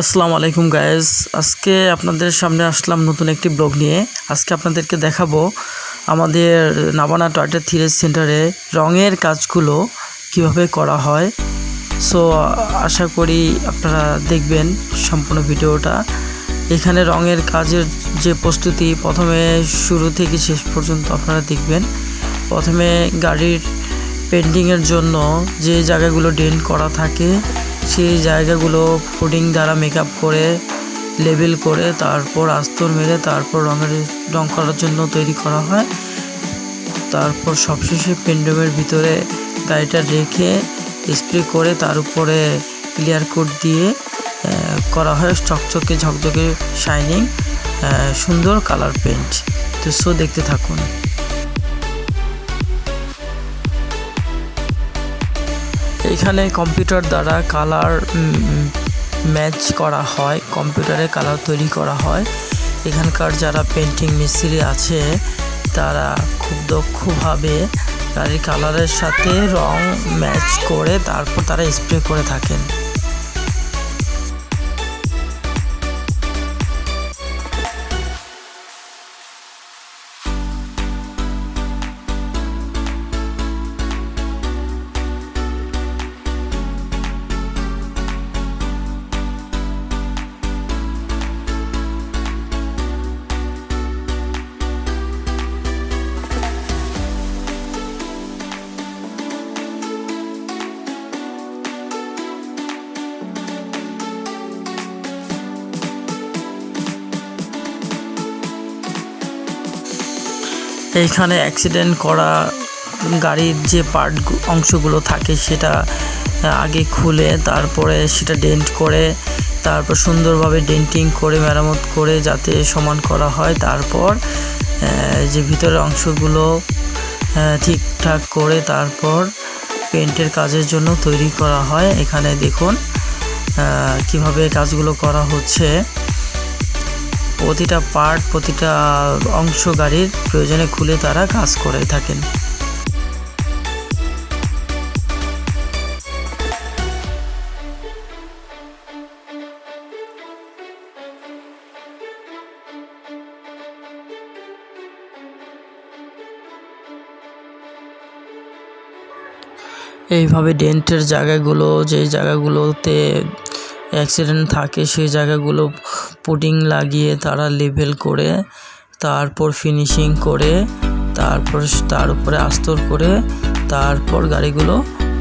আসসালামু আলাইকুম গাইজ। আজকে আপনাদের সামনে আসলাম নতুন একটি ব্লগ নিয়ে। আজকে আপনাদেরকে দেখাবো আমাদের নাবানা টয়টা থ্রেড সেন্টারে রঙের কাজগুলো কিভাবে করা হয়। সো আশা করি আপনারা দেখবেন সম্পূর্ণ ভিডিওটা। এখানে রঙের কাজের যে প্রস্তুতি প্রথমে শুরু থেকে শেষ পর্যন্ত আপনারা দেখবেন। প্রথমে গাড়ির পেন্টিংয়ের জন্য যে জায়গাগুলো ডেন্ট করা থাকে সেই জায়গাগুলো ফুডিং দ্বারা মেকআপ করে লেবেল করে তারপর আস্তর মেরে তারপর রং করার জন্য তৈরি করা হয়। তারপর সবশেষে পেন্ডুমের ভিতরে গাড়িটা রেখে স্প্রে করে তার উপরে ক্লিয়ার কোট দিয়ে করা হয় চকচকে ঝকঝকে শাইনিং সুন্দর কালার পেন্ট। তো সো দেখতে থাকুন। এখানে কম্পিউটার দ্বারা কালার ম্যাচ করা হয়, কম্পিউটারে কালার তৈরি করা হয়। এখানকার যারা পেন্টিং মিস্ত্রি আছে তারা খুব দক্ষভাবে গাড়ির কালারের সাথে রং ম্যাচ করে তারপর তারা স্প্রে করে থাকেন। এইখানে অ্যাক্সিডেন্ট করা গাড়ির যে অংশগুলো থাকে সেটা আগে খুলে তারপরে সেটা ডেন্ট করে তারপর সুন্দরভাবে ডেন্টিং করে মেরামত করে যাতে সমান করা হয়। তারপর যে ভিতরের অংশগুলো ঠিকঠাক করে তারপর পেন্টের কাজের জন্য তৈরি করা হয়। এখানে দেখুন কিভাবে কাজগুলো করা হচ্ছে। প্রতিটা পার্ট প্রতিটা অংশ গাড়ির প্রয়োজনে খুলে তারা কাজ করে থাকেন। এইভাবে ডেন্টের জায়গাগুলো যে জায়গাগুলোতে অ্যাক্সিডেন্ট থাকে সেই জায়গাগুলো পুটিং লাগিয়ে তারা লেবেল করে তারপর ফিনিশিং করে তারপর তার উপরে আস্তর করে তারপর গাড়িগুলো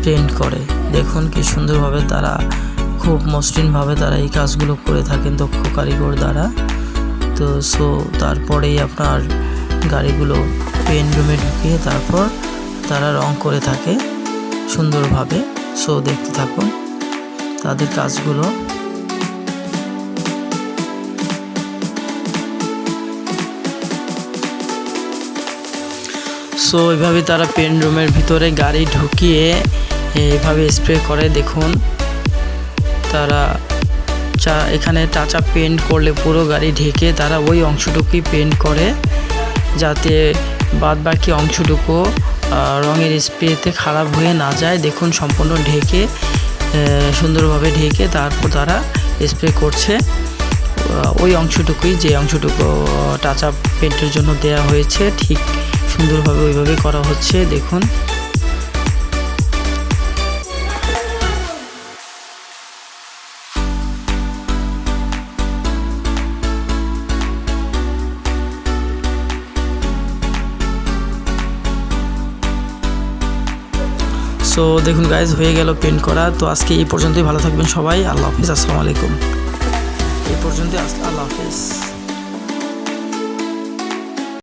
পেন্ট করে। দেখুন কি সুন্দরভাবে তারা খুব মসৃণভাবে তারা এই কাজগুলো করে থাকেন দক্ষ কারিগর দ্বারা। তো সো তারপরেই আপনার গাড়িগুলো পেন্ট রুমে ঢুকিয়ে তারপর তারা রং করে থাকে সুন্দরভাবে। সো দেখতে থাকুন তাদের কাজগুলো। সো এইভাবে তারা পেন্ট রুমের ভিতরে গাড়ি ঢুকিয়ে এইভাবে স্প্রে করে। দেখুন তারা এখানে টাচ আপ পেন্ট করলে পুরো গাড়ি ঢেকে তারা ওই অংশটুকুই পেন্ট করে যাতে বাদ বাকি অংশটুকু রঙের স্প্রেতে খারাপ হয়ে না যায়। দেখুন সম্পূর্ণ ঢেকে সুন্দরভাবে ঢেকে তারপর তারা স্প্রে করছে ওই অংশটুকুই যে অংশটুকু টাচ আপ পেন্টের জন্য দেয়া হয়েছে ঠিক সুন্দরভাবে ওইভাবে করা হচ্ছে। দেখুন সো দেখুন গাইজ হয়ে গেল পেন্ট করা। তো আজকে এই পর্যন্তই। ভালো থাকবেন সবাই। আল্লাহ হাফিজ। আসসালামু আলাইকুম। এই পর্যন্তই। আল্লাহ হাফিজ।